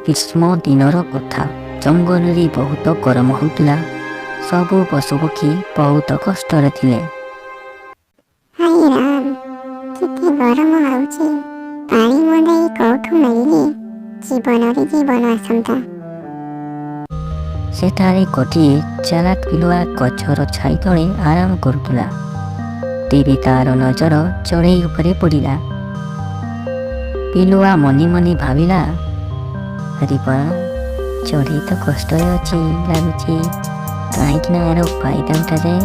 ଗ୍ରୀଷ୍ମ ଦିନର କଥା। ଜଙ୍ଗଲରେ ବହୁତ ଗରମ ହେଉଥିଲା। ସବୁ ପଶୁପକ୍ଷୀ ବହୁତ କଷ୍ଟରେ ଥିଲେ। ହାୟ ରାମ, କେତେ ଗରମ ହେଉଛି। ପାଣି ମଣ୍ଡାଇ କୋଉଠୁ ମିଳିଲେ ଜୀବନରେ ଜୀବନ ଆସନ୍ତା। ସେଠାରେ ଗୋଟିଏ ଚାଲାକ ବିଲୁଆ ଗଛର ଛାଇ ତଳେ ଆରାମ କରୁଥିଲା। ତେବେ ତାର ନଜର ଚଢ଼େଇ ଉପରେ ପଡ଼ିଲା। ବିଲୁଆ ମନେ ମନେ ଭାବିଲା, ଆରେ ବା, ଚଢ଼େଇ ତ କଷ୍ଟରେ ଅଛି ଲାଗୁଛି, କାହିଁକିନା ଏହାର ଫାଇଦା ଉଠାଯାଏ।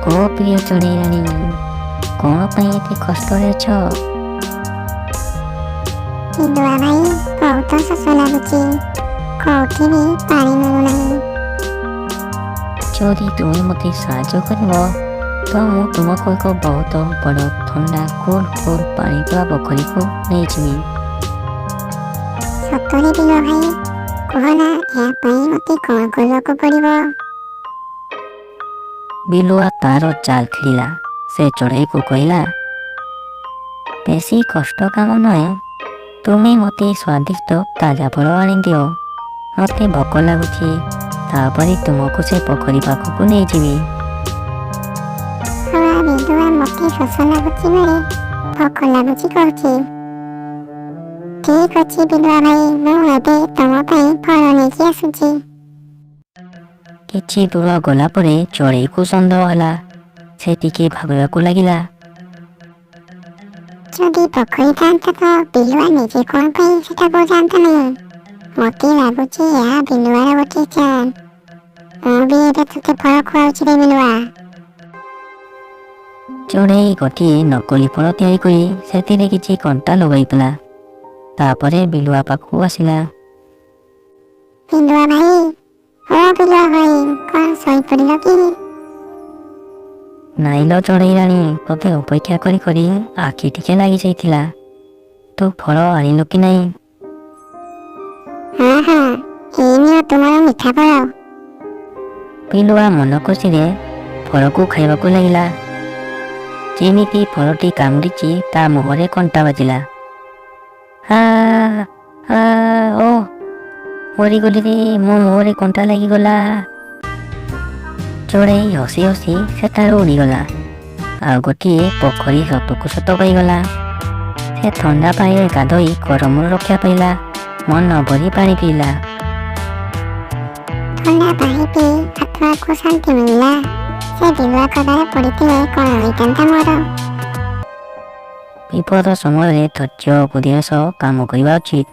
ଓ ପ୍ରିୟ ଚଢ଼େଇ ରାଣୀ, କ'ଣ ପାଇଁ ଏତେ କଷ୍ଟରେ ଅଛ? ବିଲୁଆ ଭାଇ, ବହୁତ ଶୋଷ ଲାଗୁଛି, କୋଉଠି ବି ପାଣି ମିଳୁନାହିଁ। ଯଦି ତୁମେ ମୋତେ ସାହାଯ୍ୟ କରିବ ତ ମୁଁ ତୁମକୁ ଏକ ବହୁତ ବଡ଼ ଥଣ୍ଡା କୁଲ୍ ପାଣି ଥିବା ପୋଖରୀକୁ ନେଇଯିବି। ସତରେ ବିଲୁଆ ଭାଇ, କୁହନା, ଏହା ପାଇଁ ମୋତେ କ'ଣ କରିବାକୁ ପଡ଼ିବ? ବିଲୁଆ ତାର ଚାଲ ଖେଳିଲା। ସେ ଚଢ଼େଇକୁ କହିଲା, ବେଶୀ କଷ୍ଟ କାମ ନୁହେଁ, ତୁମେ ମୋତେ ସ୍ୱାଦିଷ୍ଟ ତାଜା ଫଳ ଆଣିଦିଅ। ମୋତେ ଭୋକ ଲାଗୁଛି, ତାପରେ ତୁମକୁ ସେ ପୋଖରୀ ପାଖକୁ ନେଇଯିବି। ହଁ ବିଲୁଆ, ମୋତେ ଶୋଷ ଲାଗୁଛି ବେଳେ ଭୋକ ଲାଗୁଛି କହୁଛି। ଠିକ୍ ଅଛି ବିଲୁଆ ଭାଇ, ମୁଁ ଏବେ ତମ ପାଇଁ ଫଳ ନେଇକି ଆସୁଛି। କିଛି ଦୂର ଗଲା ପରେ ଚଢ଼େଇକୁ ସନ୍ଦେହ ହେଲା। ସେ ଟିକେ ଭାବିବାକୁ ଲାଗିଲା। ଯଦି ପୋଖରୀ ଥାନ୍ତା ତ ବିଲୁଆ ନିଜେ କ'ଣ ପାଇଁ ସେଠାକୁ ଯାଆନ୍ତା ନାହିଁ? ମୋତେ ଲାଗୁଛି ଏହା ବିଲୁଆର ଗୋଟିଏ ଚାଲ। ମୁଁ ବି ଏବେ ତୋତେ ଫଳ ଖୁଆଉଛି ରେ ବିଲୁଆ। ଚଢ଼େଇ ଗୋଟିଏ ନକଲି ଫଳ ତିଆରି କରି ସେଥିରେ କିଛି କଣ୍ଟା ଲଗାଇଥିଲା। ତାପରେ ବିଲୁଆ ପାଖକୁ ଆସିଲା। ବିଲୁଆ ଭାଇ, ଓ ବିଲୁଆ ଭାଇ, କ'ଣ ଶୋଇପଡ଼ିଲ କି? ନାଇଁଲ ଚଢ଼େଇ ରାଣୀ, ତୋତେ ଅପେକ୍ଷା କରି କରି ଆଖି ଟିକେ ଲାଗିଯାଇଥିଲା। ତୁ ଫଳ ଆଣିଲୁ କି ନାହିଁ? ହଁ ହଁ, ଏଇ ନିଅ ତୁମର ମିଠା ଫଳ। ବିଲୁଆ ମନ ଖୁସିରେ ଫଳକୁ ଖାଇବାକୁ ଲାଗିଲା। ଯେମିତି ଫଳଟି କାମୁଡ଼ିଛି ତା ମୁହଁରେ କଣ୍ଟା ବାଜିଲା। ଓ ମରିଗଲି ରେ, ମୋ ମୁହଁରେ କଣ୍ଟା ଲାଗିଗଲା। ଚଢ଼େଇ ହସି ହସି ସେଠାରୁ ଉଡ଼ିଗଲା। ଆଉ ଗୋଟିଏ ପୋଖରୀ ସତକୁ ସତ ପାଇଗଲା। ସେ ଥଣ୍ଡା ପାଣିରେ ଗାଧୋଇ ଗରମରୁ ରକ୍ଷା ପାଇଲା। ମନ ଭରି ପାଣି ପିଇଲା। ଥଣ୍ଡା ପାଣି ପିଇ ଆତ୍ମାକୁ ଶାନ୍ତି ମିଳିଲା। ସେ ବିଲୁଆ କଦାରେ ପଡ଼ିଥିଲେ କ'ଣ ହୋଇଥାନ୍ତା ମୋର। ବିପଦ ସମୟରେ ଧୈର୍ଯ୍ୟ ଓ ବୁଦ୍ଧିର ସହ କାମ କରିବା ଉଚିତ।